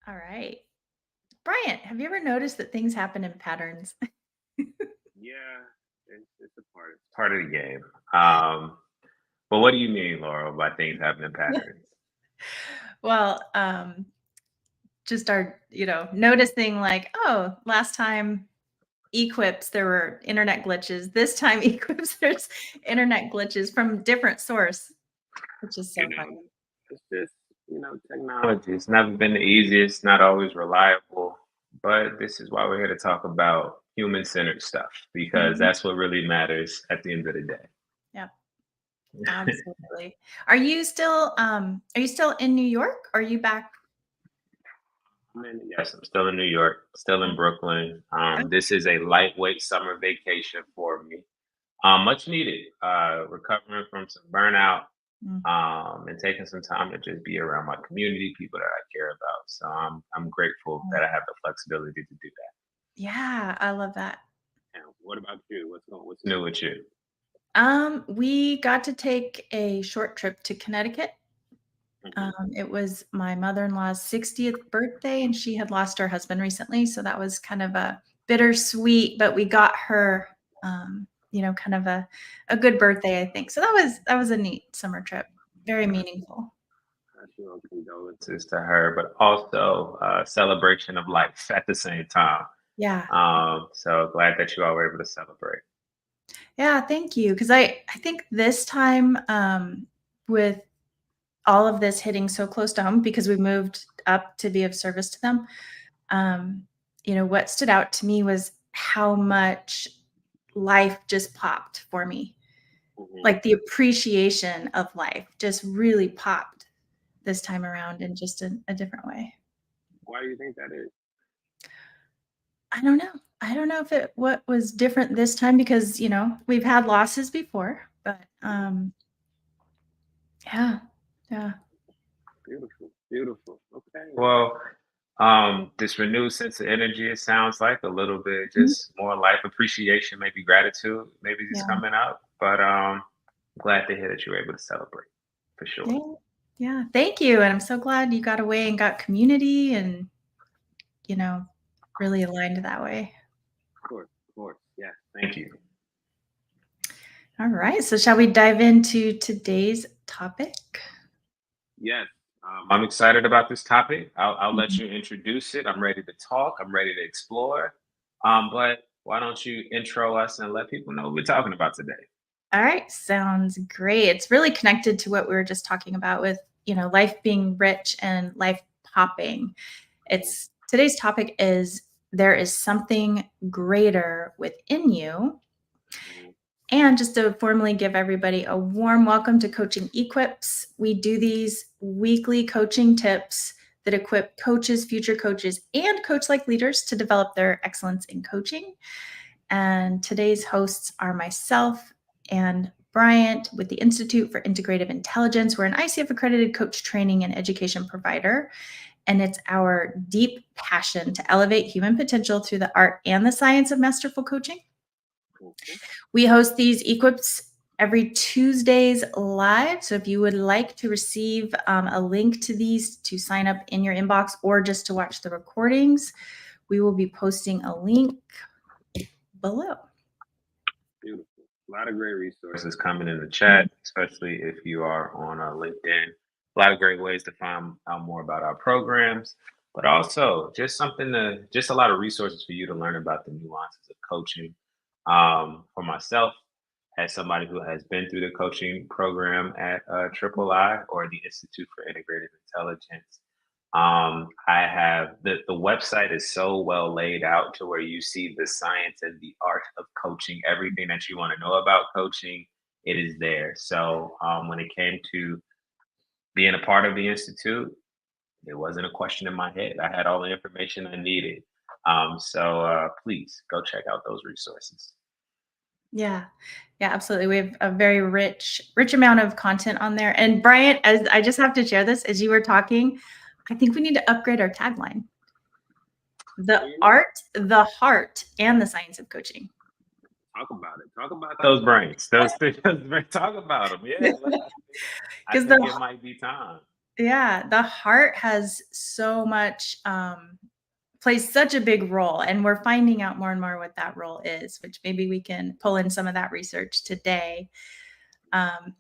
All right. Bryant, have you ever noticed that things happen in patterns? Yeah, it's a part of the game. Um, but what do you mean, Laurel, by things happening patterns? Well, just noticing like, oh, last time E-Quips, there were internet glitches. This time E-Quips, there's internet glitches from different source, which is You so know, funny. it's just technology. It's never been the easiest, not always reliable. But this is why we're here to talk about human-centered stuff because Mhm. that's what really matters at the end of the Yep, day. absolutely. Are you still in New York? Are you back? Yes, I'm still in New York, still in Brooklyn. This is a lightweight summer vacation for me. Much needed. Recovering from some burnout, Mm. and taking some time to just be around my community, people that I care about. So I'm grateful that I have the flexibility to do that. Yeah, I love that. And what about you? What's new with you? We got to take a short trip to Connecticut. Hmm. It was my mother-in-law's 60th birthday, and she had lost her husband recently, so that was kind of a bittersweet, but we got her, kind of a good birthday, I think. So that was a neat summer trip, very meaningful. Condolences to her, but also celebration of life at the same time. Yeah. So glad that you all were able to celebrate. Yeah, thank you. Because I think this time, with all of this hitting so close to home because we moved up to be of service to them, um, what stood out to me was how much life just popped for me. Hmm. Like the appreciation of life just really popped this time around in just a different way. Why do you think that is? I don't know. I don't know if it what was different this time because, we've had losses before, but yeah. Yeah. Beautiful, beautiful. Okay. Well, this renewed sense of energy, it sounds like a little bit Mhm. just more life appreciation, maybe gratitude, maybe just Yeah. coming up. But glad to hear that you were able to celebrate for sure. Yeah. Yeah. Thank you. And I'm so glad you got away and got community and, you know, really aligned that way. Of course. Yeah. Thank you. All right. So shall we dive into today's topic? Yes. I'm excited about this topic. I'll let Mhm. you introduce it. I'm ready to talk. I'm ready to explore. But why don't you intro us and let people know what we're talking about today? All right. Sounds great. It's really connected to what we were just talking about with, life being rich and life popping. It's today's topic is there is something greater within you. Mhm. And just to formally give everybody a warm welcome to Coaching Equips. We do these weekly coaching tips that equip coaches, future coaches, and coach like leaders to develop their excellence in coaching. And today's hosts are myself and Bryant with the Institute for Integrative Intelligence. We're an ICF accredited coach training and education provider. And it's our deep passion to elevate human potential through the art and the science of masterful coaching. Mhm. We host these equips every Tuesdays live. So if you would like to receive a link to these to sign up in your inbox or just to watch the recordings, we will be posting a link below. Beautiful. A lot of great resources coming in the chat, especially if you are on LinkedIn. A lot of great ways to find out more about our programs, but also just a lot of resources for you to learn about the nuances of coaching. For myself, as somebody who has been through the coaching program at Triple I or the Institute for Integrative Intelligence, I have the website is so well laid out to where you see the science and the art of coaching, everything that you want to know about coaching, it is there. So when it came to being a part of the institute, it wasn't a question in my head. I had all the information I needed. So please go check out those resources. Yeah. Yeah, absolutely. We have a very rich amount of content on there. And Bryant, as I just have to share this, as you were talking, I think we need to upgrade our tagline. The art, the heart, and the science of coaching. Talk about it. Talk about those brains. Those things. Talk about them. Yeah, I Because think it might be time. Yeah, the heart has so much, plays such a big role, and we're finding out more and more what that role is, which maybe we can pull in some of that research today. Um,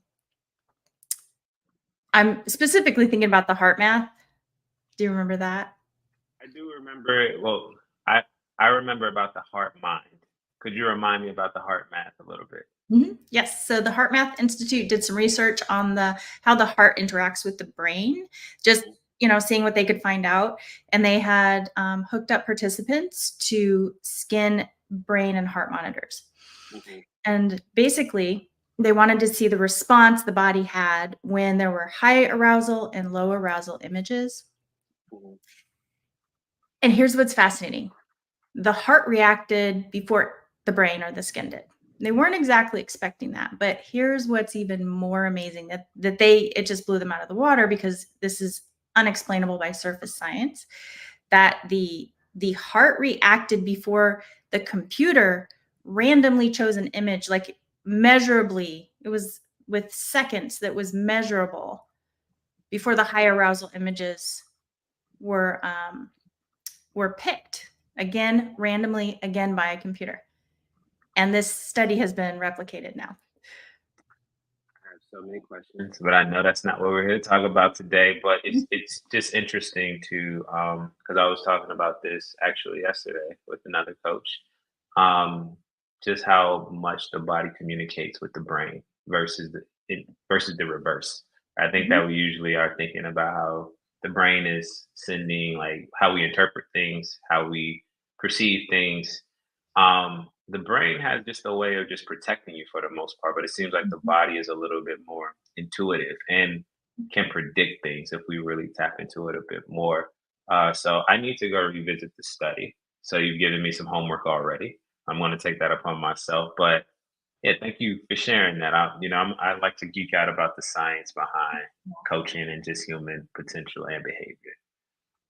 I'm specifically thinking about the heart math. Do you remember that? I do remember it. Well, I remember about the heart mind. Could you remind me about the heart math a little bit? Yes. So the Heart Math Institute did some research on the how the heart interacts with the brain, just seeing what they could find out, and they had hooked up participants to skin, brain, and heart monitors, Mhm, and basically they wanted to see the response the body had when there were high arousal and low arousal images. mhm, And here's what's fascinating: the heart reacted before the brain or the skin did. They weren't exactly expecting that, but here's what's even more amazing that they it just blew them out of the water because this is unexplainable by surface science, that the heart reacted before the computer randomly chose an image, like measurably. It was with seconds that was measurable before the high arousal images were were picked, again randomly, again by a computer. And this study has been replicated now. I have so many questions, but I know that's not what we're here to talk about today. But Mhm. it's just interesting to because I was talking about this actually yesterday with another coach. Um, just how much the body communicates with the brain versus the reverse. I think Mhm. that we usually are thinking about how the brain is sending like how we interpret things, how we perceive things. The brain has just a way of just protecting you for the most part, but it seems like the Mhm. body is a little bit more intuitive and can predict things if we really tap into it a bit more. So I need to go revisit the study. So you've given me some homework already. I'm going to take that upon myself. But yeah, thank you for sharing that. I like to geek out about the science behind coaching and just human potential and behavior.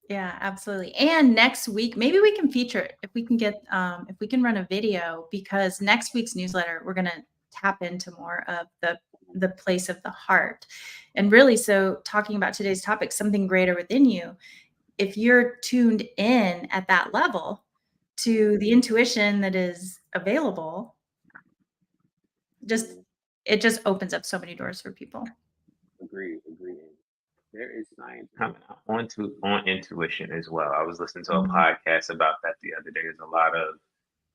Yeah, absolutely. And next week, maybe we can feature it if we can get if we can run a video, because next week's newsletter we're going to tap into more of the place of the heart. And really, so talking about today's topic, something greater within you, if you're tuned in at that level to the intuition that is available, just Mhm. it just opens up so many doors for people. Agreed, agreed. There is science coming out on intuition as well. I was listening to a Mhm. podcast about that the other day. There's a lot of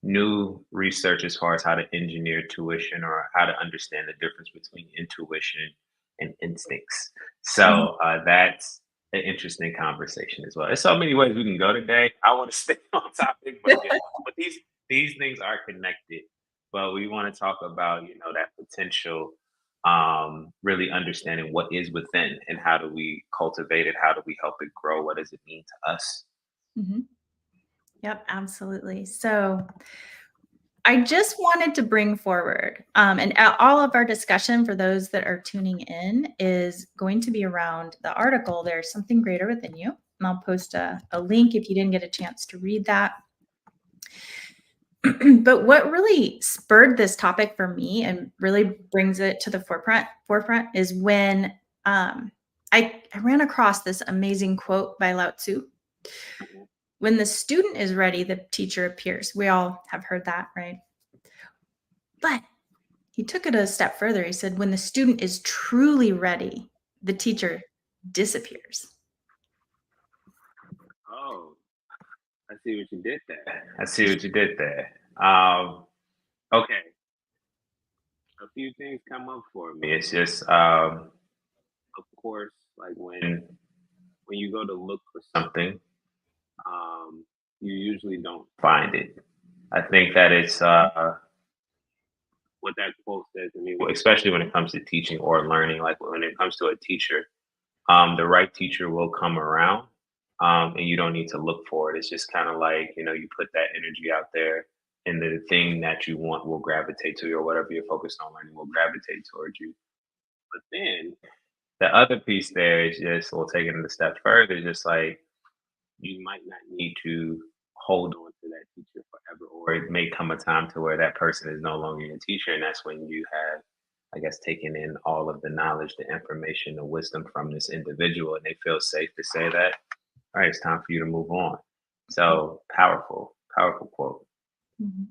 new research as far as how to engineer tuition or how to understand the difference between intuition and instincts. Mhm. So that's an interesting conversation as well. There's so many ways we can go today. I want to stay on topic, but yeah, but these things are connected. But we want to talk about that potential, really understanding what is within and how do we cultivate it, how do we help it grow, what does it mean to us. Mhm. Yep, absolutely. So I just wanted to bring forward, and all of our discussion for those that are tuning in is going to be around the article, There's Something Greater Within You. And I'll post a link if you didn't get a chance to read that. But what really spurred this topic for me and really brings it to the forefront is when I ran across this amazing quote by Lao Tzu. Mhm. When the student is ready, the teacher appears. We all have heard that, right? But he took it a step further. He said, when the student is truly ready, the teacher disappears. Oh, I see what you did there. I see what you did there. Okay, a few things come up for me. It's just, of course, like when you go to look for something, you usually don't find it. I think that it's what that quote says to me, especially when it comes to teaching or learning. Like when it comes to a teacher, the right teacher will come around, and you don't need to look for it. It's just kind of like you put that energy out there, and the thing that you want will gravitate to you, or whatever you're focused on learning will gravitate towards you. But then the other piece there is just, we'll take it a step further, just like you might not need to hold on to that teacher forever, or it may come a time to where that person is no longer your teacher, and that's when you have I guess, taking in all of the knowledge, the information, the wisdom from this individual, and they feel safe to say that, all right, it's time for you to move on. So powerful, powerful quote. Mhm.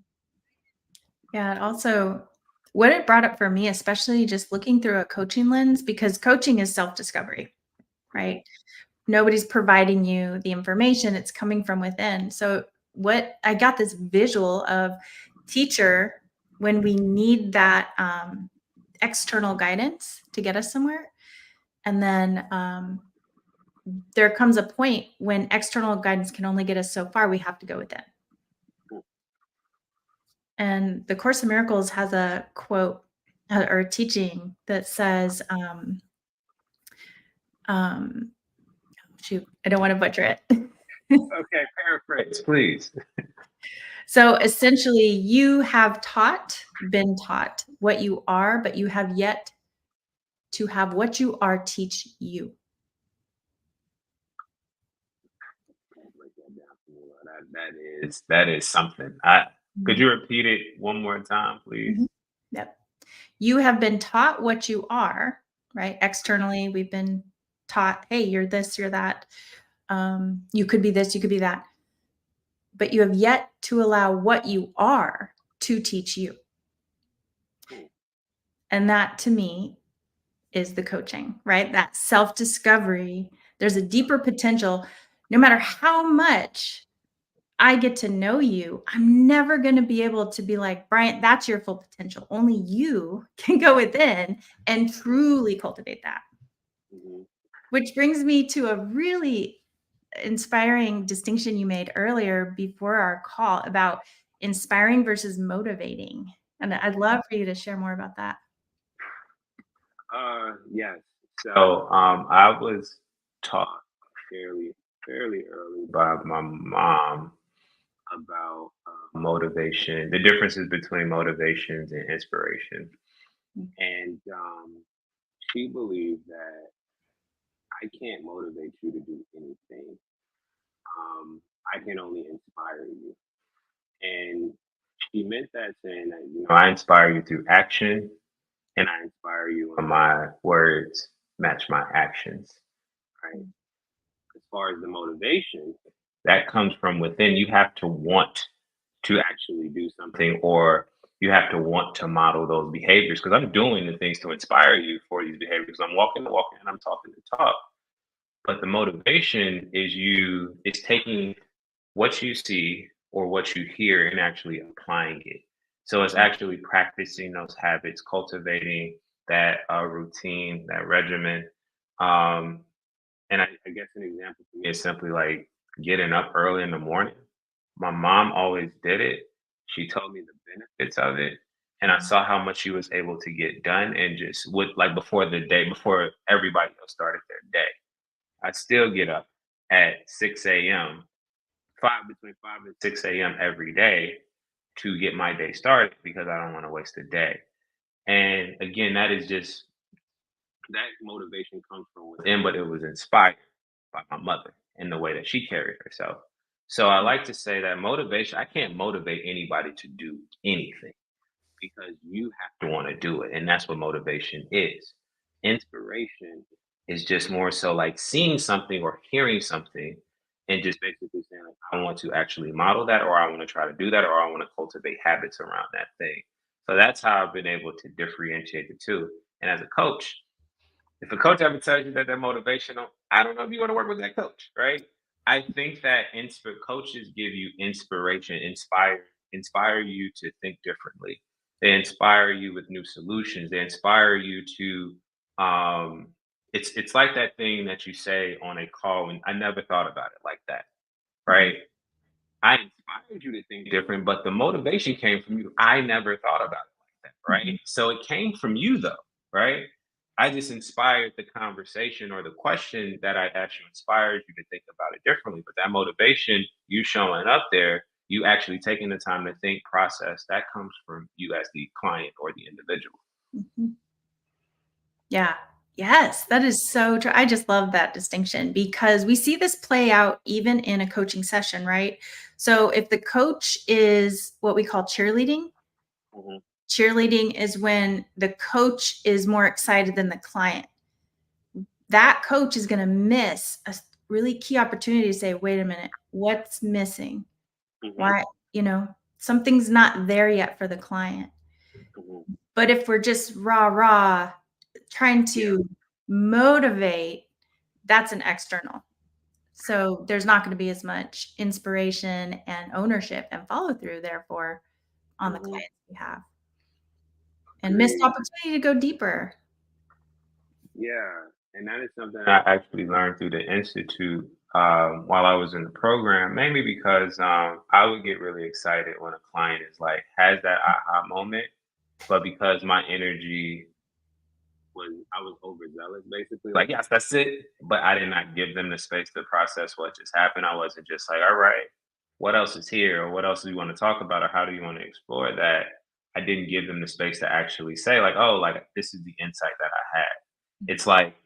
Yeah, it also what it brought up for me, especially just looking through a coaching lens, because coaching is self-discovery, Mhm. right? Nobody's providing you the information, it's coming from within. So what I got this visual of teacher when we need that external guidance to get us somewhere. And then there comes a point when external guidance can only get us so far. We have to go within. And the Course in Miracles has a quote or a teaching that says, um, shoot, I don't want to butcher it. Okay, paraphrase, please. So essentially, you have been taught what you are, but you have yet to have what you are teach you. Break that down for me, Lord. That is something. Could you repeat it one more time, please? Mhm. Yep. You have been taught what you are, right? Externally, we've been taught, hey, you're this, you're that. You could be this, you could be that. But you have yet to allow what you are to teach you. Cool. And that to me is the coaching, right? That self discovery. There's a deeper potential. No matter how much I get to know you, I'm never going to be able to be like, Bryant, that's your full potential. Only you can go within and truly cultivate that. Mhm. Which brings me to a really inspiring distinction you made earlier before our call about inspiring versus motivating. And I'd love for you to share more about that. Yes. So, I was taught fairly, fairly early by my mom about motivation, the differences between motivations and inspiration, and she believed that I can't motivate you to do anything. I can only inspire you, and she meant that saying that I inspire you through action, and I inspire you when my words match my actions. Right. As far as the motivation, that comes from within. You have to want to actually do something, or you have to want to model those behaviors. Because I'm doing the things to inspire you for these behaviors. I'm walking the walk and I'm talking the talk. But the motivation is taking what you see or what you hear and actually applying it. So it's actually practicing those habits, cultivating that routine, that regimen. Um, and I guess an example for me is simply like getting up early in the morning. My mom always did it. She told me the benefits of it. And I saw how much she was able to get done and just would like before everybody else started their day. I still get up at 6 a.m., between 5 and 6 a.m. every day to get my day started because I don't want to waste a day. And again, that motivation comes from within, but it was inspired by my mother and the way that she carried herself. So I like to say that motivation, I can't motivate anybody to do anything because you have to want to do it. And that's what motivation is. Inspiration is just more so like seeing something or hearing something and just basically saying, like, I want to actually model that, or I want to try to do that, or I want to cultivate habits around that thing. So that's how I've been able to differentiate the two. And as a coach, if a coach ever tells you that they're motivational, I don't know if you want to work with that coach, right? I think that coaches give you inspiration, inspire you to think differently. They inspire you with new solutions. They inspire you to it's like that thing that you say on a call when I never thought about it like that, right? I inspired you to think different, but the motivation came from you. I never thought about it like that, Mhm. right? So it came from you though, right? I just inspired the conversation or the question that I asked you inspired you to think about it differently. But that motivation, you showing up there, you actually taking the time to think, process, that comes from you as the client or the individual. Mhm. Yeah. Yes, that is so true. I just love that distinction because we see this play out even in a coaching session, right? So if the coach is what we call cheerleading, Mhm. Cheerleading is when the coach is more excited than the client. That coach is going to miss a really key opportunity to say, wait a minute, what's missing? Why, something's not there yet for the client. But if we're just rah, trying to motivate, that's an external. So there's not going to be as much inspiration and ownership and follow through, therefore, on the client's behalf. And missed opportunity to go deeper. Yeah, and that is something I actually learned through the institute while I was in the program, mainly because I would get really excited when a client is like has that aha moment, but because my energy I was overzealous basically. Like, yes, that's it. But I did not give them the space to process what just happened. I wasn't just like, all right, what else is here? Or what else do you want to talk about? Or how do you want to explore that? I didn't give them the space to actually say, like, oh, like this is the insight that I had. It's like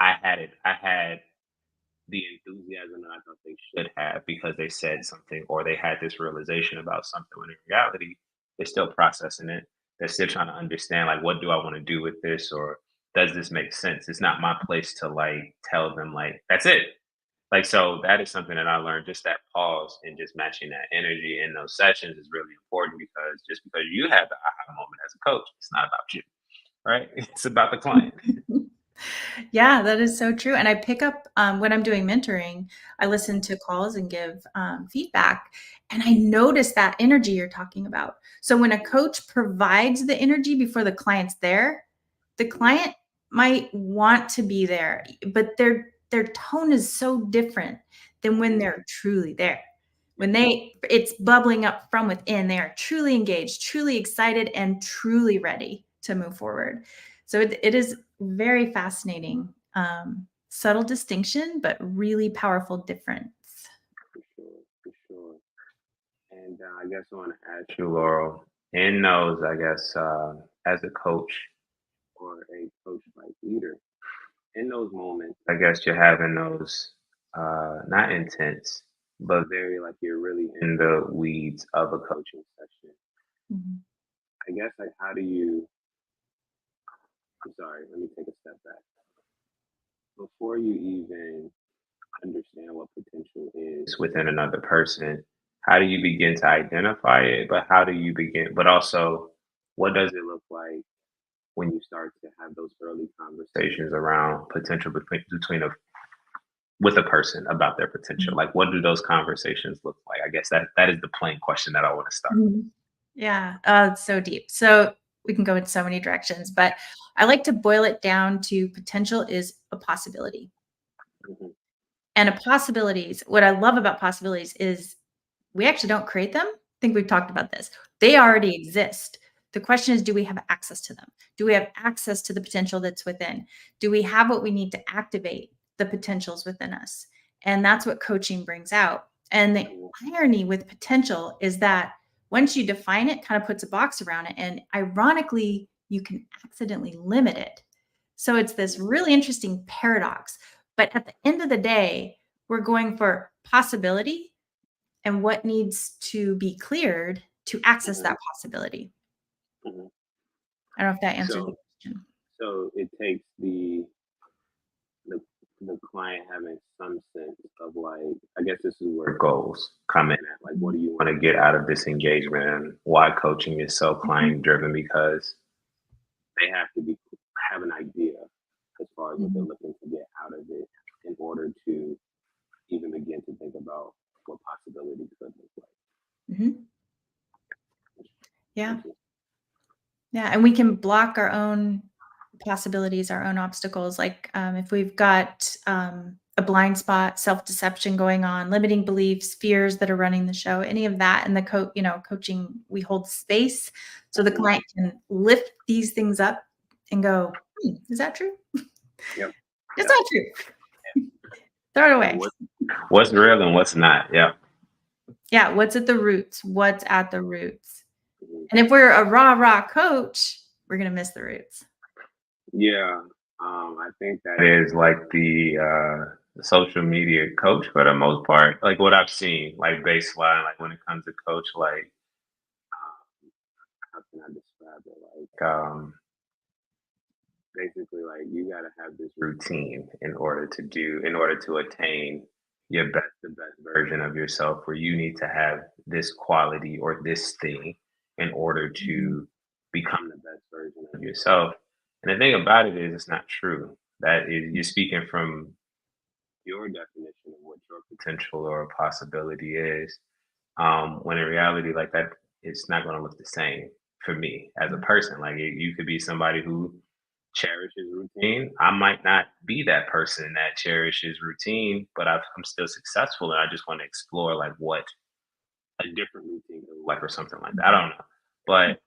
I had it. I had the enthusiasm that I thought they should have because they said something or they had this realization about something when in reality, they're still processing it. They're still trying to understand, like, what do I want to do with this? Or does this make sense? It's not my place to like tell them, like, that's it. Like, so that is something that I learned, just that pause and just matching that energy in those sessions is really important because just because you have the aha moment as a coach, it's not about you, right? It's about the client. Yeah, that is so true. And I pick up when I'm doing mentoring, I listen to calls and give feedback. And I notice that energy you're talking about. So when a coach provides the energy before the client's there, the client might want to be there, but their tone is so different than when they're truly there. When it's bubbling up from within, they are truly engaged, truly excited, and truly ready to move forward. So it is very fascinating. Subtle distinction, but really powerful difference. For sure, for sure. And I guess I want to ask you, Laurel, in those, I guess, as a coach or a coach like leader, in those moments, I guess you're having those not intense, but very like you're really in the weeds of a coaching session. Mhm. I guess like how do you? I'm sorry, let me take a step back. Before you even understand what potential is within another person, how do you begin to identify it? But how do you begin? But also, what does it look like when you start to have those early conversations around potential between a with a person about their potential? Like, what do those conversations look like? I guess that is the plain question that I want to start. Mhm. Yeah, it's so deep. So we can go in so many directions, but I like to boil it down to potential is a possibility. Mhm, And a possibilities, what I love about possibilities is we actually don't create them. I think we've talked about this. They already exist. The question is, do we have access to them? Do we have access to the potential that's within? Do we have what we need to activate the potentials within us? And that's what coaching brings out. And the mhm, irony with potential is that once you define it, kind of puts a box around it. And ironically, you can accidentally limit it. So it's this really interesting paradox. But at the end of the day, we're going for possibility and what needs to be cleared to access mhm, that possibility. mhm. I don't know if that answers the So, question. so it takes the the client having some sense of like, I guess this is where goals come in at. Like, what Mhm. do you want to get out of this engagement, and why coaching is so Mhm. client driven? Because they have to be have an idea as far as what they're Mhm. looking to get out of it in order to even begin to think about what possibilities could look like. Mhm. Yeah. Thank you. Yeah. And we can block our own possibilities, our own obstacles. Like if we've got a blind spot, self-deception going on, limiting beliefs, fears that are running the show, any of that. And the coaching, we hold space so the Mhm. client can lift these things up and go, is that true? Yep. It's Yep. not true. Throw it Yeah. away. What's real and what's not? Yeah. Yeah, what's at the roots? What's at the roots? Mhm. And if we're a rah coach, we're gonna miss the roots. Yeah. I think that is like the social media coach for the most part. Like what I've seen, like baseline, like when it comes to coach, like how can I describe it? Basically, like, you gotta have this routine in order to attain the best version of yourself, where you need to have this quality or this thing in order Mhm. to become the best version of yourself. And the thing about it is, it's not true. That is, you're speaking from your definition of what your potential or possibility is. When in reality, like that, it's not going to look the same for me as a person. Like, you could be somebody who cherishes routine. I might not be that person that cherishes routine, but I'm still successful, and I just want to explore like what a different routine could look like, or something like that. I don't know, but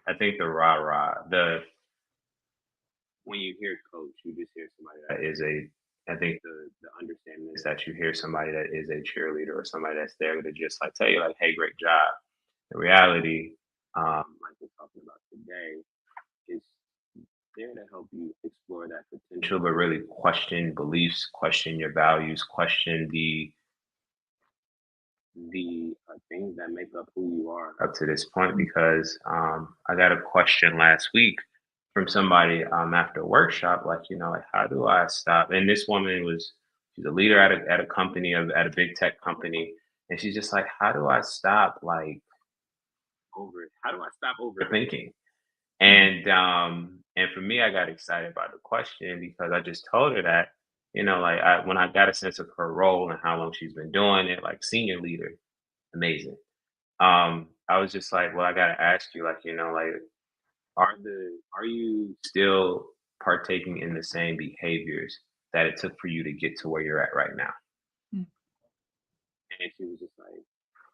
I think the rah rah, the when you hear coach, you just hear somebody that is a. I think the understanding is that you hear somebody that is a cheerleader, or somebody that's there to just like tell you like, "Hey, great job." The reality, like we're talking about today, is there to help you explore that potential, but really question beliefs, question your values, question the things that make up who you are up to this point. Because I got a question last week from somebody after a workshop, like, like, how do I stop? And this woman she's a leader at a company, at a big tech company, and she's just like, how do I stop how do I stop overthinking? And for me, I got excited by the question, because I just told her that, like, when I got a sense of her role and how long she's been doing it, like senior leader, amazing. I was just like, well, I gotta ask you, like, like, are you still partaking in the same behaviors that it took for you to get to where you're at right now? Mm. And she was just like,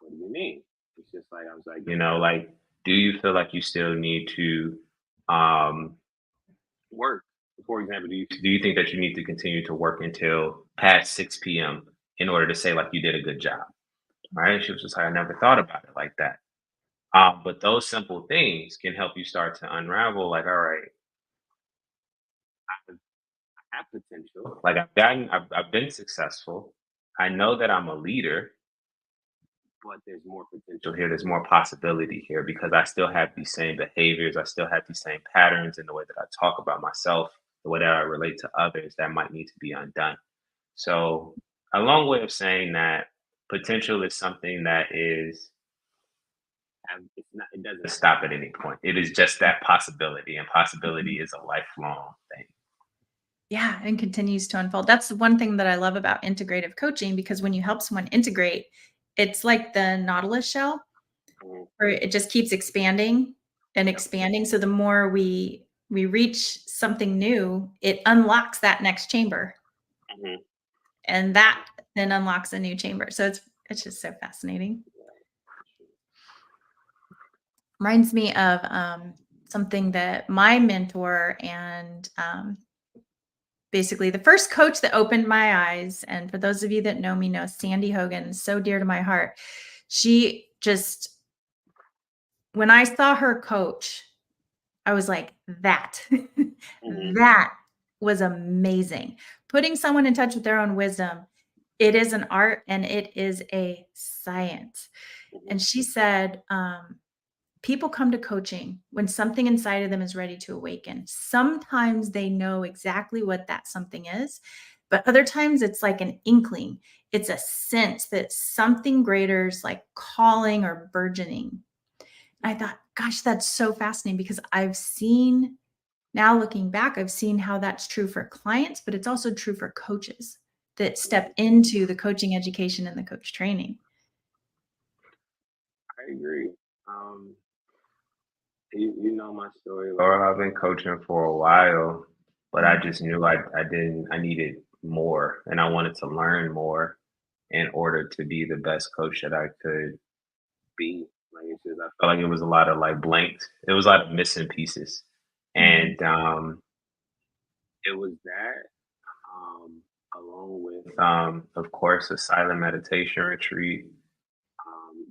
what do you mean? It's just like, I was like, like, do you feel like you still need to um work? For example, do you think that you need to continue to work until past 6 p.m. in order to say like you did a good job? Right? She was just like, I never thought about it like that. But those simple things can help you start to unravel. Like, all right, I have potential. Like, I've been successful. I know that I'm a leader, but there's more potential here. There's more possibility here, because I still have these same behaviors. I still have these same patterns in the way that I talk about myself, the way that I relate to others, that might need to be undone. So, a long way of saying that potential is something that is, it's not, it doesn't stop at any point. It is just that possibility, and possibility is a lifelong thing. Yeah, and continues to unfold. That's one thing that I love about integrative coaching, because when you help someone integrate, it's like the nautilus shell, Mhm. where it just keeps expanding and Yep. expanding. So the more we reach something new, it unlocks that next chamber, Mhm. and that then unlocks a new chamber. So it's just so fascinating. Reminds me of something that my mentor and basically the first coach that opened my eyes, and for those of you that know me know Sandy Hogan, so dear to my heart. She just, when I saw her coach, I was like, that, Mhm. that was amazing. Putting someone in touch with their own wisdom, it is an art and it is a science. Mhm. And she said, people come to coaching when something inside of them is ready to awaken. Sometimes they know exactly what that something is, but other times it's like an inkling. It's a sense that something greater is like calling or burgeoning. I thought, gosh, that's so fascinating, because I've seen, now looking back, I've seen how that's true for clients, but it's also true for coaches that step into the coaching education and the coach training. I agree. Um, you know my story, Laura. I've been coaching for a while, but I Mm. just knew I needed more, and I wanted to learn more in order to be the best coach that I could be. Like, it's just, I felt like it was a lot of like blanks. It was a lot of missing pieces, Mm. and it was that, um, along with, of course, a silent meditation retreat.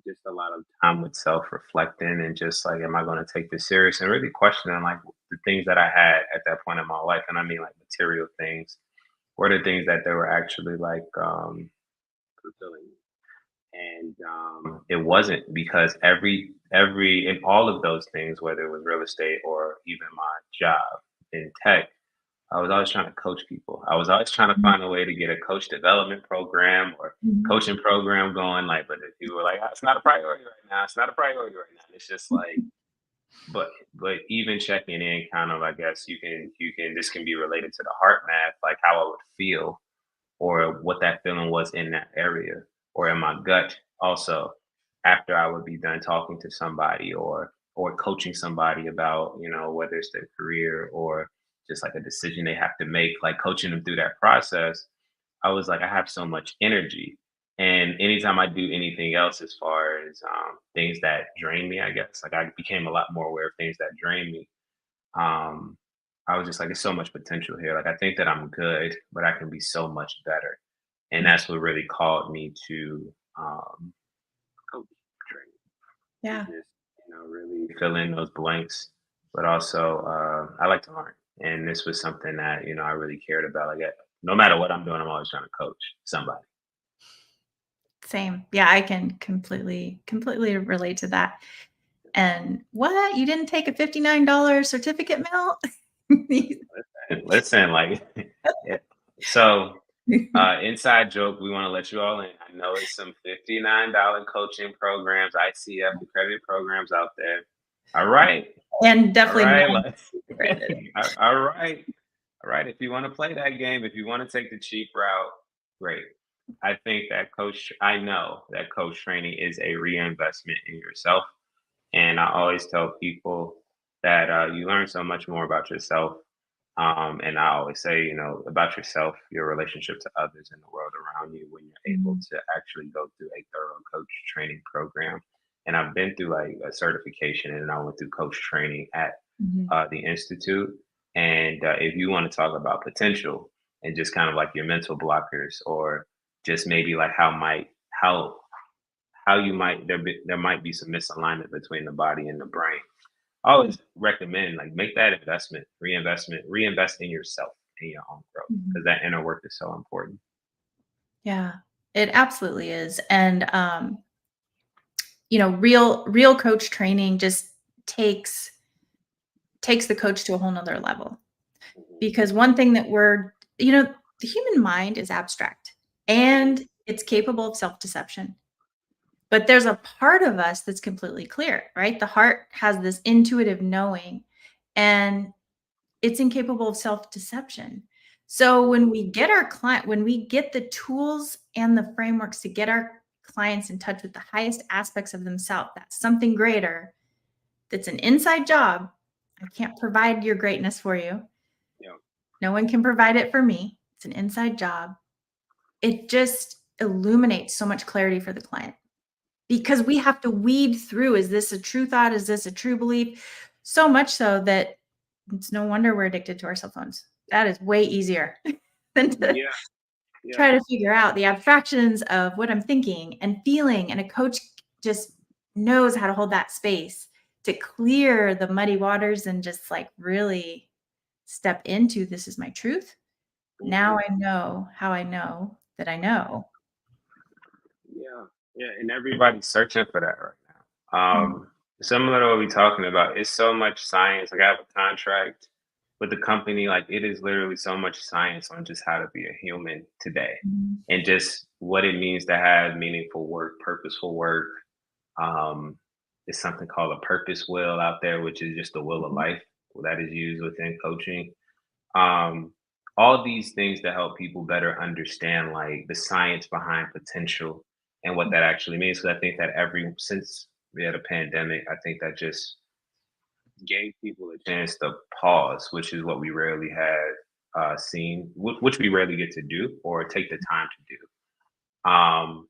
Just a lot of time with self-reflecting, and just like, am I going to take this serious, and really questioning like the things that I had at that point in my life, and I mean like material things, were the things that they were actually like fulfilling me. and it wasn't because every in all of those things, whether it was real estate or even my job in tech, I was always trying to coach people. I was always trying to Mhm. find a way to get a coach development program or Mhm. coaching program going. Like, but if people were like, "Ah, it's not a priority right now. It's not a priority right now." It's just like, but even checking in, kind of, I guess you can this can be related to the heart math, like how I would feel or what that feeling was in that area or in my gut also after I would be done talking to somebody or coaching somebody about, whether it's their career or just like a decision they have to make, like coaching them through that process. I was like, I have so much energy. And anytime I do anything else as far as things that drain me, I guess, like I became a lot more aware of things that drain me. um, I was just like, "There's so much potential here. Like, I think that I'm good, but I can be so much better." And that's what really called me to coach training. Is Yeah. just, really fill in those blanks, but also I like to learn. And this was something that I really cared about. Like, no matter what I'm doing, I'm always trying to coach somebody. Same. Yeah, I can completely relate to that. And what? You didn't take a $59 certificate mail? Listen, like, yeah. So, inside joke, we want to let you all in. I know it's some $59 coaching programs, ICF accredited programs out there. All right. And All definitely right. not Let's, credit. all right. All right. If you want to play that game, if you want to take the cheap route, great. I know that coach training is a reinvestment in yourself. And I always tell people that you learn so much more about yourself. And I always say, about yourself, your relationship to others in the world around you when you're able Mhm, to actually go through a thorough coach training program. And I've been through like a certification and I went through coach training at mhm. the Institute. And if you want to talk about potential and just kind of like your mental blockers or just maybe like how how you might there might be some misalignment between the body and the brain. I always recommend like make that reinvest in yourself in your own growth Mhm. because that inner work is so important. Yeah, it absolutely is. And real coach training just takes takes the coach to a whole nother level. Mhm. Because one thing that the human mind is abstract and it's capable of self-deception. But there's a part of us that's completely clear, right? The heart has this intuitive knowing and it's incapable of self-deception. So when we get the tools and the frameworks to get our clients in touch with the highest aspects of themselves, that's something greater, that's an inside job. I can't provide your greatness for you. Yeah. No one can provide it for me. It's an inside job. It just illuminates so much clarity for the client because we have to weed through, is this a true thought? Is this a true belief? So much so that it's no wonder we're addicted to our cell phones. That is way easier than to Yeah. Yeah. try to figure out the abstractions of what I'm thinking and feeling. And a coach just knows how to hold that space to clear the muddy waters and just like really step into, this is my truth. Now Mhm. I know how I know that I know. Yeah. Yeah. And everybody's searching for that right now. Mhm. Similar to what we're talking about, it's so much science. Like I have a contract with the company, like it is literally so much science on just how to be a human today Mhm. and just what it means to have meaningful work, purposeful work. Um, there's something called a purpose wheel out there, which is just the wheel of Mhm. life that is used within coaching. Um, all these things to help people better understand like the science behind potential and what that actually means. Because I think that since we had a pandemic, I think that just gave people a chance to pause, which is what we rarely had seen, which we rarely get to do or take the time to do.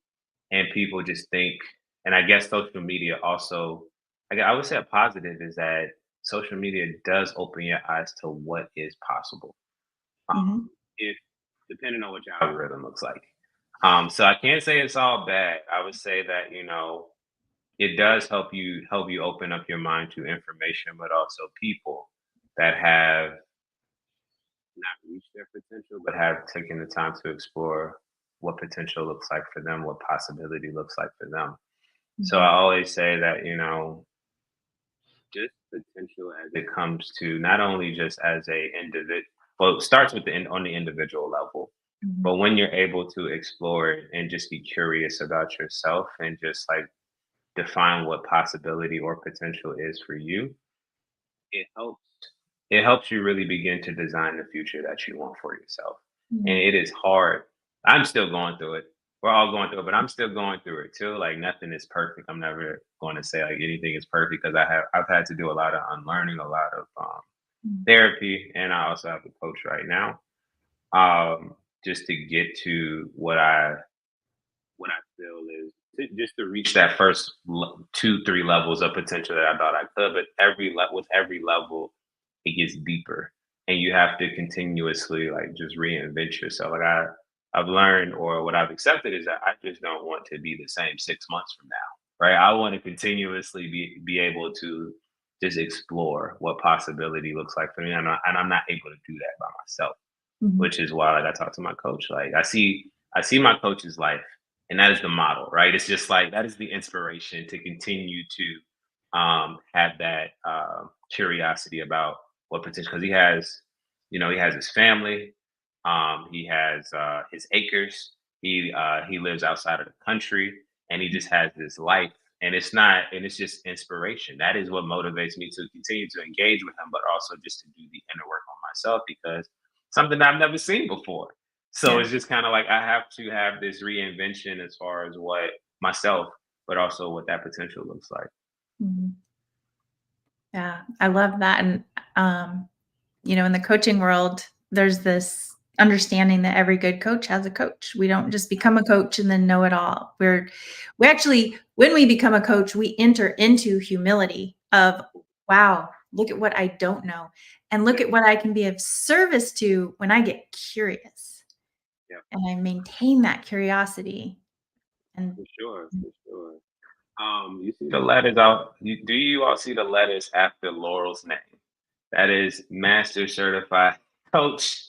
And people just think, and I guess social media also, I would say a positive is that social media does open your eyes to what is possible. Mhm. If depending on what your algorithm looks like. So I can't say it's all bad. I would say that it does help you open up your mind to information, but also people that have not reached their potential, but have taken the time to explore. what potential looks like for them, what possibility looks like for them. So I Mhm. always say that, just potential as it comes to not only just as a individual, well, it starts with on the individual level, Mhm. but when you're able to explore it and just be curious about yourself and just like define what possibility or potential is for you, it helps it helps you really begin to design the future that you want for yourself. And Mhm. it is hard. I'm still going through it. We're all going through it, but I'm still going through it too. Like nothing is perfect. I'm never going to say like anything is perfect because I've had to do a lot of unlearning, a lot of Mhm. therapy, and I also have a coach right now. Just to get to what I feel is just to reach that first 2, 3 levels of potential that I thought I could. But with every level, it gets deeper, and you have to continuously like just reinvent yourself. Like I've learned, or what I've accepted, is that I just don't want to be the same 6 months from now. Right? I want to continuously be able to just explore what possibility looks like for me, and I'm not able to do that by myself, Mhm. which is why like I talk to my coach. Like I see my coach's life, and that is the model, right? It's just like that is the inspiration to continue to have that curiosity about what potential, because he has his family, he has his acres, he lives outside of the country, and he just has this life. And it's just inspiration. That is what motivates me to continue to engage with him, but also just to do the inner work on myself, because something I've never seen before. So Yeah. it's just kind of like I have to have this reinvention as far as what myself, but also what that potential looks like. Mhm. Yeah, I love that. And, um, in the coaching world, there's this understanding that every good coach has a coach. We don't just become a coach and then know it all. We actually, when we become a coach, we enter into humility of, wow, look at what I don't know. And look Yeah, at what I can be of service to when I get curious yeah, and I maintain that curiosity. And for sure, for sure. You see the letters out. Do you all see the letters after Laurel's name? That is Master Certified Coach.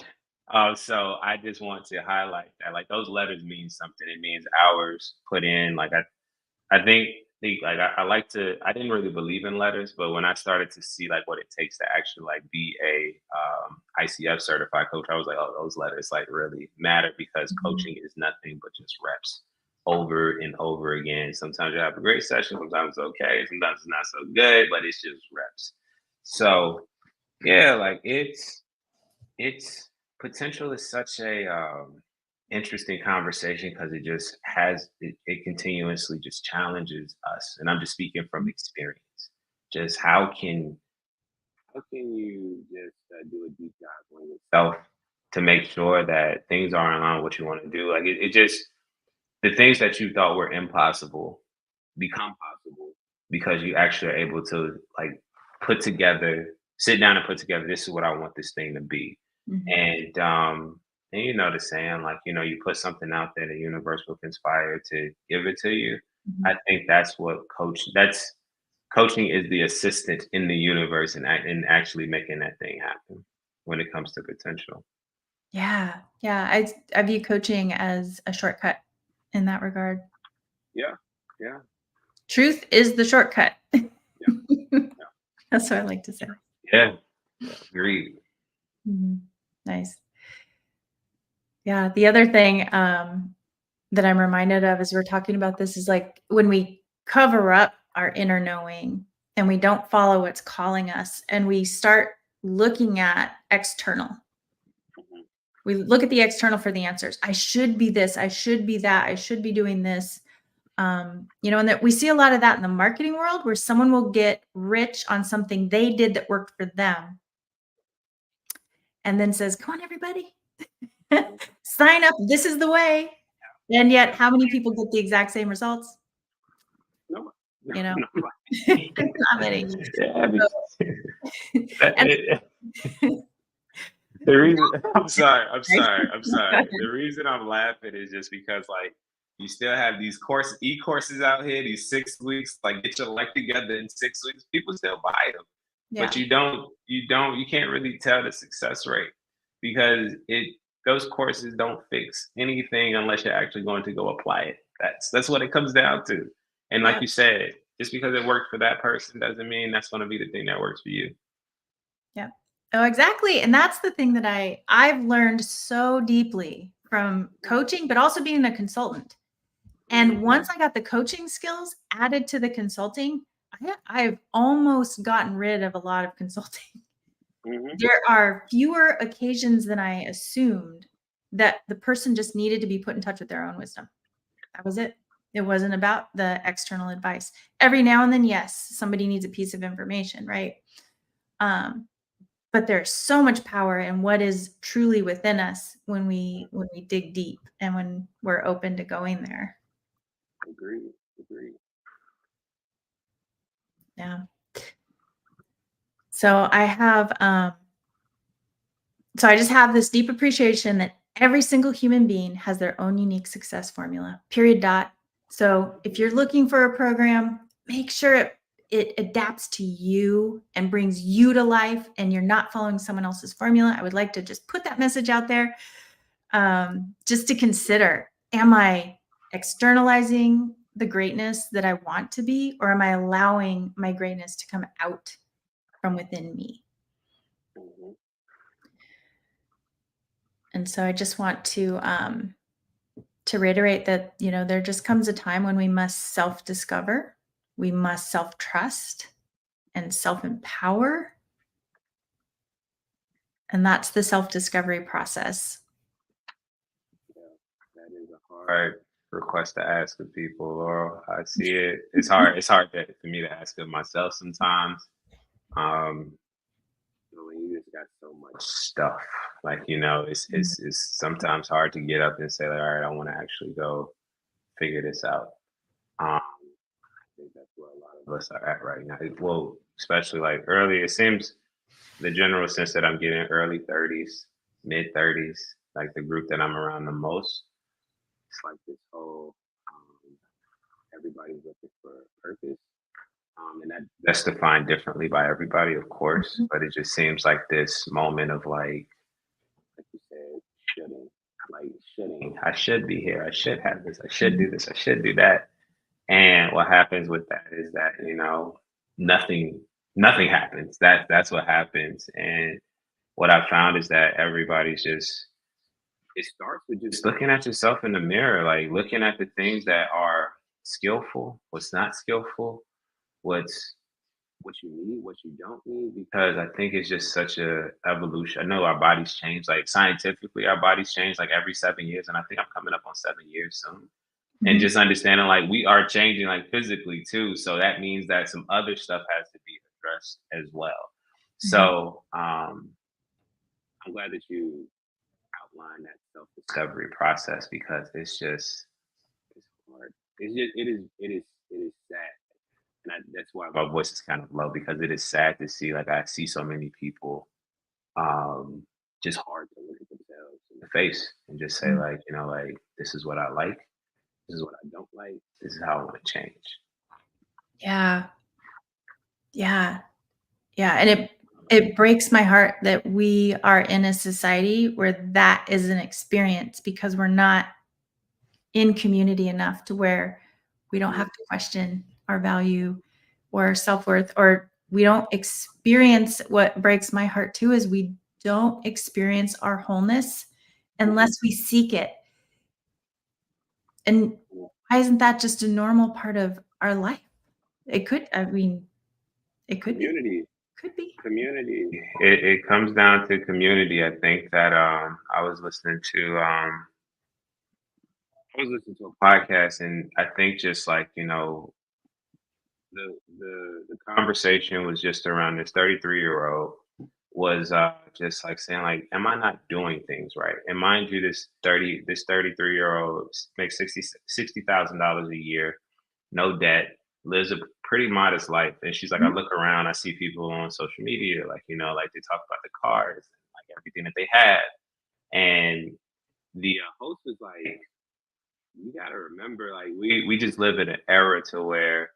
So I just want to highlight that. Like those letters mean something. It means hours put in. Like I think like I like to. I didn't really believe in letters, but when I started to see like what it takes to actually like be a ICF certified coach, I was like, oh, those letters like really matter, because Mhm. coaching is nothing but just reps over and over again. Sometimes you have a great session, sometimes it's okay, sometimes it's not so good, but it's just reps. So yeah, like it's potential is such a interesting conversation, because it continuously just challenges us, and I'm just speaking from experience. Just how can you just do a deep dive on yourself to make sure that things are in line with what you want to do? Like it just the things that you thought were impossible become possible, because you actually are able to like put together, sit down and put together, this is what I want this thing to be. Mhm. And you know the saying, like, you put something out there, the universe will conspire to give it to you. Mhm. I think that's coaching is the assistant in the universe, and actually making that thing happen when it comes to potential. Yeah, yeah. I view coaching as a shortcut in that regard. Yeah, yeah, Truth is the shortcut. yeah, yeah, That's what I like to say. yeah. Agreed. Mhm. Nice. Yeah, the other thing, that I'm reminded of as we're talking about this is, like, when we cover up our inner knowing and we don't follow what's calling us and we start looking at external. Mhm. We look at the external for the answers. I should be this, I should be that, I should be doing this. And that we see a lot of that in the marketing world where someone will get rich on something they did that worked for them and then says, "Come on, everybody, sign up. This is the way." And yet, Yeah. how many people get the exact same results? No, You know, no, not many. yeah, So, and the reason I'm sorry, I'm right? sorry, I'm Go sorry. The ahead. reason I'm laughing is just because like you still have these e-courses out here, these 6 weeks, like get your life together in 6 weeks. People still buy them, but Yeah. you can't really tell the success rate, because those courses don't fix anything unless you're actually going to go apply it. That's what it comes down to. And like Yep. you said, just because it worked for that person doesn't mean that's going to be the thing that works for you. Yep. Oh, exactly. And that's the thing that I've learned so deeply from coaching, but also being a consultant. And once I got the coaching skills added to the consulting, I've almost gotten rid of a lot of consulting. There are fewer occasions than I assumed that the person just needed to be put in touch with their own wisdom. That was it. It wasn't about the external advice. Every now and then, yes, somebody needs a piece of information, right? But there's so much power in what is truly within us when we dig deep and when we're open to going there. Agreed. Yeah. So I just have this deep appreciation that every single human being has their own unique success formula. Period. Dot. So if you're looking for a program, make sure it adapts to you and brings you to life, and you're not following someone else's formula. I would like to just put that message out there, just to consider: am I externalizing the greatness that I want to be, or am I allowing my greatness to come out from within me? And so I just want to reiterate that, there just comes a time when we must self-discover, we must self-trust and self-empower. And that's the self-discovery process. That is a hard request to ask of people, Laurel. I see it. It's hard. It's hard for me to ask of myself sometimes. When you just got so much stuff, like it's sometimes hard to get up and say, like, all right, I want to actually go figure this out. I think that's where a lot of us are at right now. Well, especially like early. It seems the general sense that I'm getting early 30s, mid 30s, like the group that I'm around the most. It's like this whole everybody's looking for a purpose. And that's defined differently by everybody, of course, but it just seems like this moment of like you said, shoulding. I should be here. I should have this. I should do this. I should do that. And what happens with that is that, nothing happens. That's what happens. And what I found is that everybody's just, it starts with just looking at yourself in the mirror, like looking at the things that are skillful, what's not skillful, what you need, what you don't need, because I think it's just such a evolution. I know our bodies change, like scientifically, our bodies change like every 7 years, and I think I'm coming up on 7 years soon. And just understanding like we are changing like physically too, so that means that some other stuff has to be addressed as well. So I'm glad that you outlined that self-discovery process, because it's hard. It is sad. And that's why my voice is kind of low, because it is sad to see, like, I see so many people just hard to look at themselves in the face and just say, like, like, this is what I like, this is what I don't like, this is how I want to change. Yeah. Yeah. Yeah. And it breaks my heart that we are in a society where that is an experience, because we're not in community enough to where we don't have to question our value or self-worth, or we don't experience. What breaks my heart too is we don't experience our wholeness unless we seek it. And why isn't that just a normal part of our life? It could be. Community. Could be. Community. It comes down to community. I think that I was listening to a podcast, and I think just like, the conversation was just around this 33-year-old was just like saying, like, am I not doing things right? And mind you, this 33-year-old makes $60,000 a year, no debt, lives a pretty modest life. And she's like, I look around, I see people on social media, like, like they talk about the cars, like everything that they have. And the host was like, you got to remember, like, we just live in an era to where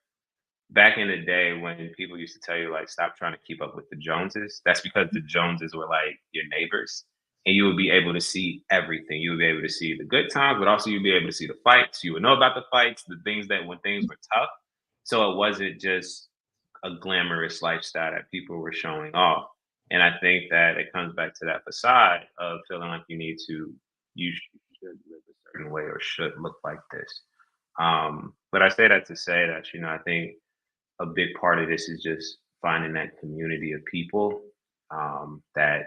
back in the day when people used to tell you, like, stop trying to keep up with the Joneses, that's because the Joneses were like your neighbors. and you would be able to see everything. You would be able to see the good times, but also you'd be able to see the fights. You would know about the fights, the things that when things were tough. So it wasn't just a glamorous lifestyle that people were showing off. And I think that it comes back to that facade of feeling like you should live a certain way or should look like this. But I say that to say that, I think a big part of this is just finding that community of people that,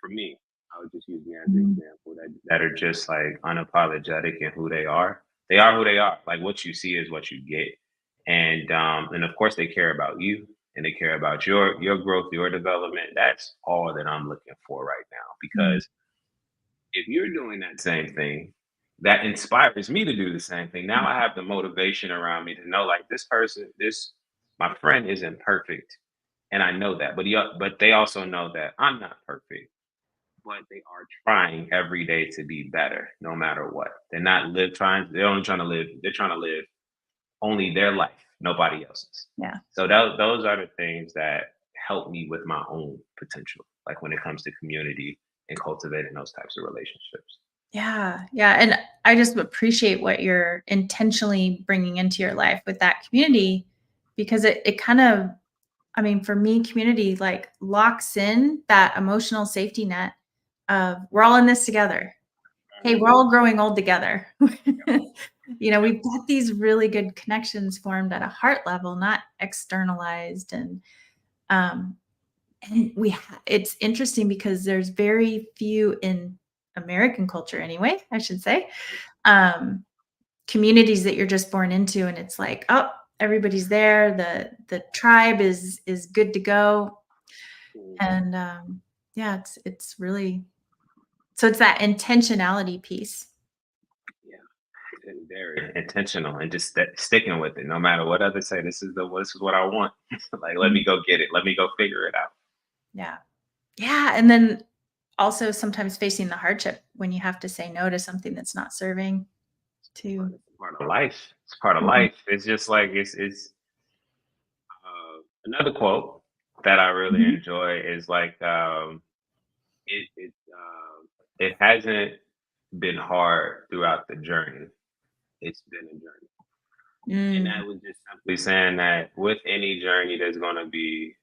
for me, I would just use me as an example, that are just like unapologetic in who they are. They are who they are. Like what you see is what you get. And of course they care about you and they care about your growth, your development. That's all that I'm looking for right now. Mm. Because if you're doing that same thing, that inspires me to do the same thing. Now I have the motivation around me to know like this person, this my friend isn't perfect. And I know that. But they also know that I'm not perfect, but they are trying every day to be better no matter what. They're only trying to live, they're trying to live only their life, nobody else's. Yeah. So those are the things that help me with my own potential, like when it comes to community and cultivating those types of relationships. Yeah. Yeah. And I just appreciate what you're intentionally bringing into your life with that community because it kind of, I mean, for me, community like locks in that emotional safety net of we're all in this together. Hey, we're all growing old together. We've got these really good connections formed at a heart level, not externalized. Um, it's interesting because there's very few in American culture anyway, I should say, um, communities that you're just born into and it's like, oh, everybody's there. The tribe is good to go. Mhm. And yeah, it's really so it's that intentionality piece. Yeah, and very intentional and just sticking with it, no matter what others say. This is what I want. Like, let me Mhm. go get it. Let me go figure it out. Yeah. Yeah. And then also sometimes facing the hardship when you have to say no to something that's not serving too. It's part of life. It's part of Mhm. life. It's just like it's another quote that I really Mhm. enjoy is like it hasn't been hard throughout the journey. It's been a journey. And Mm. that was just simply saying that with any journey, there's going to be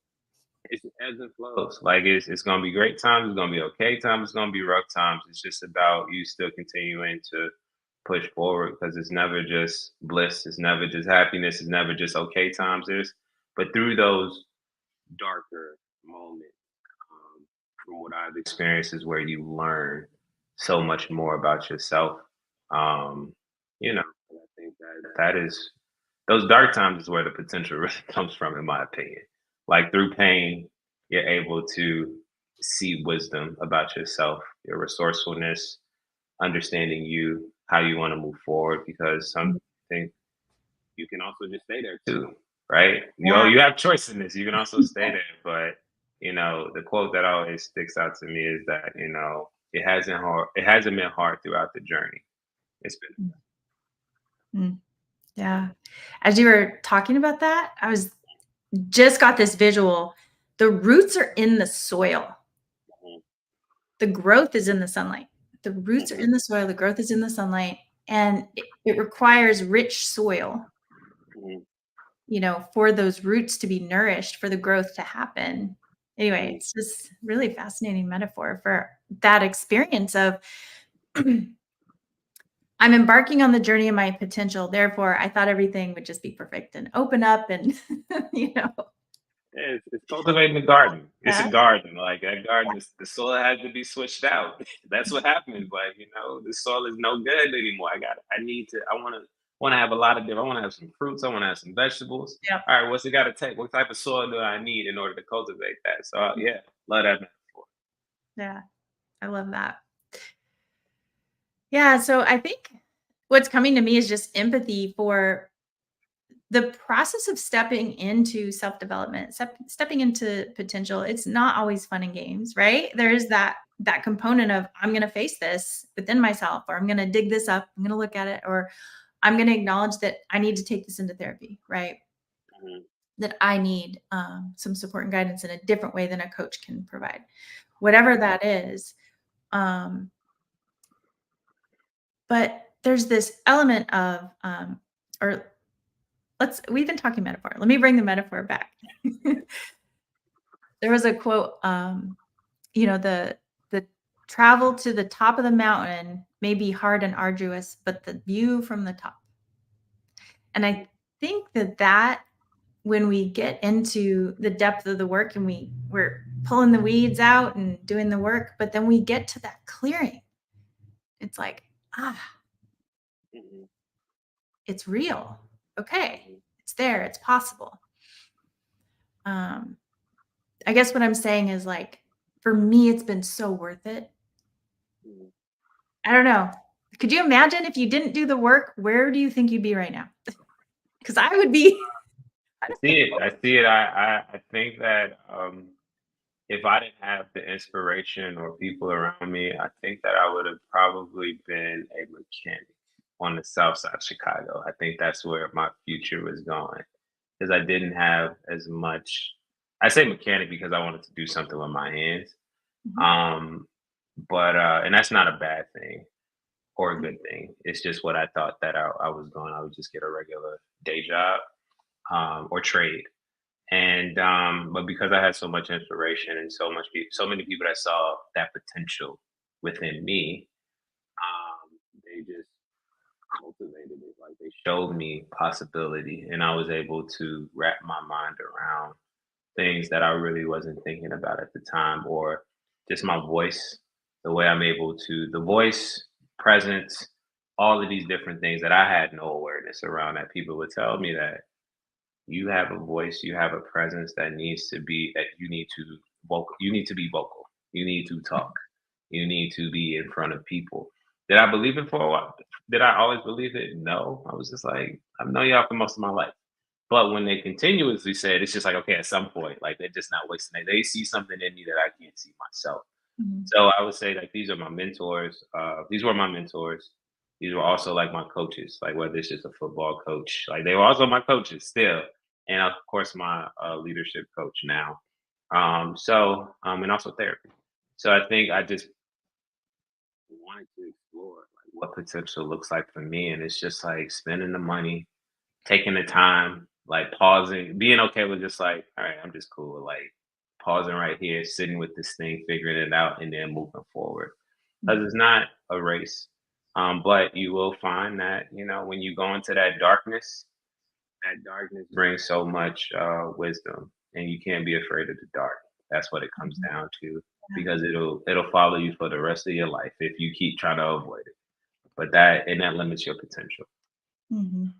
it's ebbs and flows. Like it's gonna be great times, it's gonna be okay times, it's gonna be rough times. It's just about you still continuing to push forward because it's never just bliss, it's never just happiness, it's never just okay times. But through those darker moments, from what I've experienced, is where you learn so much more about yourself. Um, and I think that is those dark times is where the potential really comes from, in my opinion. Like through pain, you're able to see wisdom about yourself, your resourcefulness, understanding you, how you want to move forward. Because something you can also just stay there too, right? Yeah. You have choice in this. You can also stay there, but the quote that always sticks out to me is that it hasn't been hard throughout the journey. It's been Mm. Yeah. As you were talking about that, I was just got this visual. The roots are in the soil. The growth is in the sunlight. The roots are Mhm, in the soil, the growth is in the sunlight, and it requires rich soil, mhm, for those roots to be nourished, for the growth to happen. Anyway, mhm. it's just really fascinating metaphor for that experience of I'm embarking on the journey of my potential. Therefore, I thought everything would just be perfect and open up and, you know, Yeah, it's cultivating the garden. It's a yeah, garden. Like that garden, the soil has to be switched out. That's what happens. Like the soil is no good anymore. I need to. I want to have a lot of different. I want to have some fruits. I want to have some vegetables. yep, All right, what's it got to take? What type of soil do I need in order to cultivate that? So yeah, love that metaphor. yeah, I love that. Yeah, so I think what's coming to me is just empathy for the process of stepping into self-development, stepping into potential. It's not always fun and games, right? There's that component of I'm going to face this within myself, or I'm going to dig this up, I'm going to look at it, or I'm going to acknowledge that I need to take this into therapy, right? Mhm, That I need some support and guidance in a different way than a coach can provide, whatever that is. But there's this element of, or we've been talking metaphor. Let me bring the metaphor back. There was a quote, the travel to the top of the mountain may be hard and arduous, but the view from the top. And I think that when we get into the depth of the work and we're pulling the weeds out and doing the work, but then we get to that clearing, it's like, Mhm. it's real. Okay, it's there, it's possible. I guess what I'm saying is, like, for me, it's been so worth it. Mhm. I don't know. Could you imagine if you didn't do the work? Where do you think you'd be right now? Because I would be. I I don't see it. know. I see it. I think that if I didn't have the inspiration or people around me, I think that I would have probably been a mechanic on the south side of Chicago. I think that's where my future was going because I didn't have as much. I say mechanic because I wanted to do something with my hands. Mhm. Um, but and that's not a bad thing or a good thing. It's just what I thought that I was going. I would just get a regular day job or trade. And but because I had so much inspiration and so many people that saw that potential within me, they just cultivated it. Like they showed me possibility, and I was able to wrap my mind around things that I really wasn't thinking about at the time, or just my voice, the way I'm able to, the voice, presence, all of these different things that I had no awareness around that people would tell me that you have a voice, you have a presence that needs to be that you need to be vocal. You need to talk. You need to be in front of people. Did I believe it for a while? Did I always believe it? No. I was just like, I've known y'all for most of my life. But when they continuously said, it's just like, okay, at some point, like they're just not wasting it. They see something in me that I can't see myself. Mhm. So I would say like these are my mentors. These were my mentors. These were also like my coaches, like whether it's just a football coach, like they were also my coaches still, and of course my leadership coach now. And also therapy. So I think I just wanted to explore like what potential looks like for me, and it's just like spending the money, taking the time, like pausing, being okay with just like, all right, I'm just cool with like pausing right here, sitting with this thing, figuring it out, and then moving forward. Because it's not a race. But you will find that, when you go into that darkness brings so much wisdom, and you can't be afraid of the dark. That's what it comes Mhm. down to, Yeah. because it'll follow you for the rest of your life if you keep trying to avoid it. But that limits your potential. Mhm.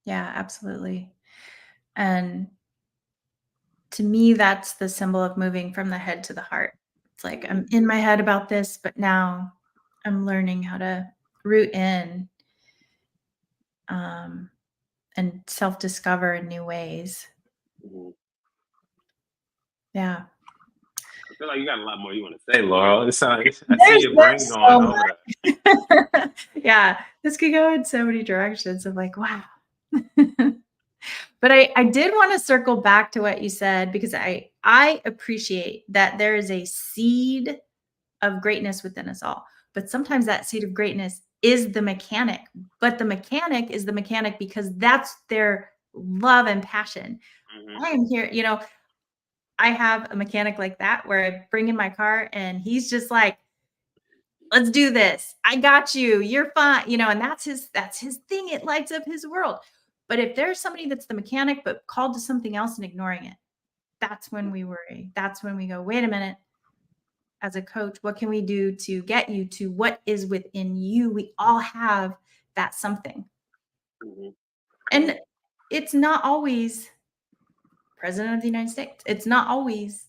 Yeah, absolutely. And to me, that's the symbol of moving from the head to the heart. It's like Mhm. I'm in my head about this, but now I'm learning how to root in, um, and self-discover in new ways. Mhm. Yeah. I feel like you got a lot more you want to say, Laurel. I see There's your brain going so over that. much. Yeah, this could go in so many directions of like, wow. But I did want to circle back to what you said because I appreciate that there is a seed of greatness within us all. But sometimes that seed of greatness is the mechanic, but the mechanic is the mechanic because that's their love and passion. Hmm. I am here, I have a mechanic like that where I bring in my car and he's just like, let's do this. I got you. You're fine. And that's his thing. It lights up his world. But if there's somebody that's the mechanic but called to something else and ignoring it, that's when we worry. That's when we go, wait a minute, as a coach, what can we do to get you to what is within you? We all have that something. Hmm. And it's not always president of the United States. It's not always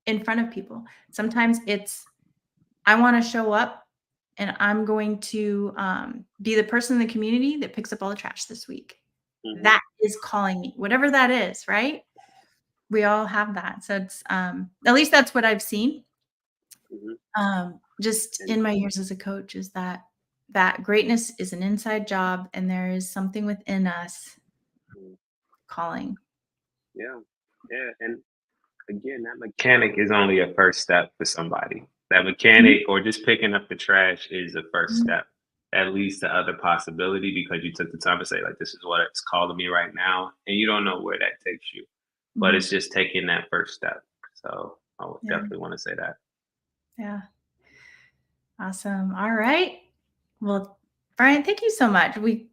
in front of people. Sometimes it's I want to show up and I'm going to be the person in the community that picks up all the trash this week. Hmm. That is calling me, whatever that is, right? We all have that. So it's at least that's what I've seen. Hmm. Just And in my years as a coach is that greatness is an inside job and there is something within us mm, calling. yeah, yeah, and again, that mechanic is only a first step for somebody. That mechanic or just picking up the trash is the first Mhm. step. That leads to other possibility because you took the time to say, like, this is what it's calling me right now. And you don't know where that takes you. But Mhm. it's just taking that first step. So I would Yeah. definitely want to say that. Yeah. Awesome. All right. Well, Brian, thank you so much. We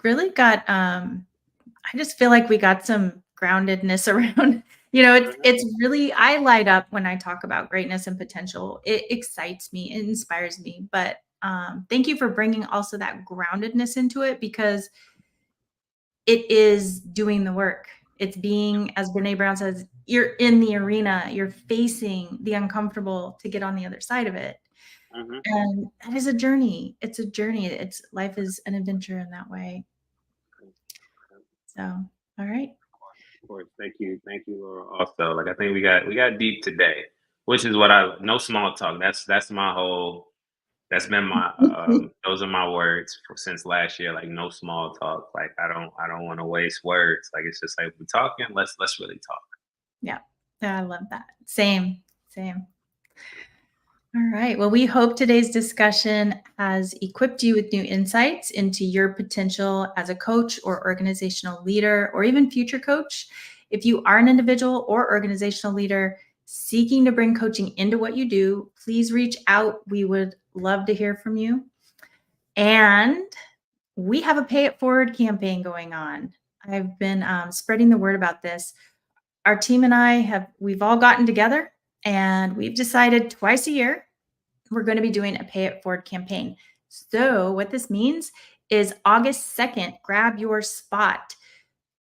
really got I just feel like we got some groundedness around, Mhm. it's really I light up when I talk about greatness and potential. It excites me, it inspires me, but thank you for bringing also that groundedness into it because it is doing the work. It's being, as Brene Brown says, you're in the arena, you're facing the uncomfortable to get on the other side of it. Mhm. And that is a journey. It's a journey. It's life is an adventure in that way. So, all right. Of course. Thank you, Laura. Also, like I think we got deep today, which is what I no small talk. That's my whole. That's been my those are my words since last year. Like no small talk. Like I don't want to waste words. Like it's just like we're talking. Let's really talk. Yeah. Yeah, I love that. Same. Same. All right. Well, we hope today's discussion has equipped you with new insights into your potential as a coach or organizational leader or even future coach. If you are an individual or organizational leader seeking to bring coaching into what you do, please reach out. We would love to hear from you. And we have a Pay It Forward campaign going on. I've been spreading the word about this. Our team and we've all gotten together and we've decided twice a year we're going to be doing a Pay It Forward campaign. So, what this means is August 2nd, grab your spot.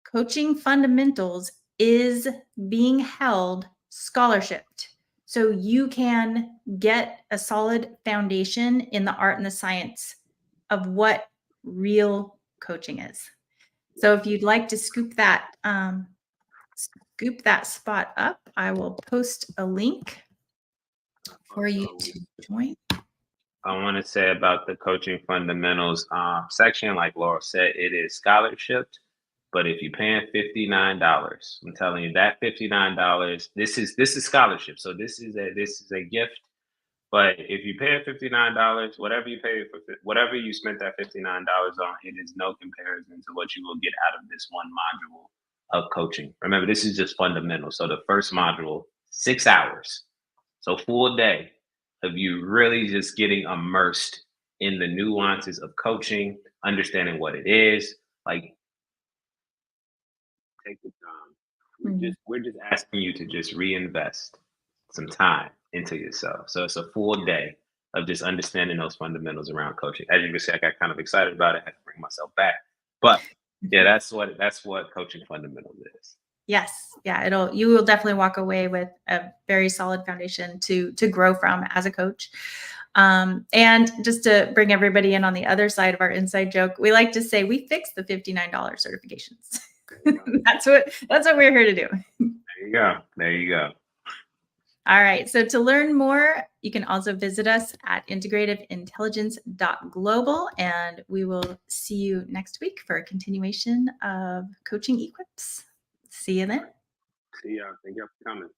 Coaching Fundamentals is being held scholarshiped. So, you can get a solid foundation in the art and the science of what real coaching is. So, if you'd like to scoop that spot up, I will post a link for you Also, to join. I want to say about the coaching fundamentals section, like Laura said, it is scholarship. But if you're paying $59, I'm telling you that $59, this is scholarship. So this is a gift. But if you pay $59, whatever you pay for whatever you spent that $59 on, it is no comparison to what you will get out of this one module of coaching. Remember, this is just fundamental. So the first module, 6 hours. So full day of you really just getting immersed in the nuances of coaching, understanding what it is. Like take the time. Mhm. We're just asking you to just reinvest some time into yourself. So it's a full day of just understanding those fundamentals around coaching. As you can see, I got kind of excited about it. I had to bring myself back. But yeah, that's what coaching fundamentals is. Yes. Yeah, you will definitely walk away with a very solid foundation to grow from as a coach. And just to bring everybody in on the other side of our inside joke, we like to say we fix the $59 certifications. There you go. That's what we're here to do. There you go. There you go. All right. So to learn more, you can also visit us at integrativeintelligence.global, and we will see you next week for a continuation of coaching E-Quips. See you then. See y'all. Thank y'all for coming.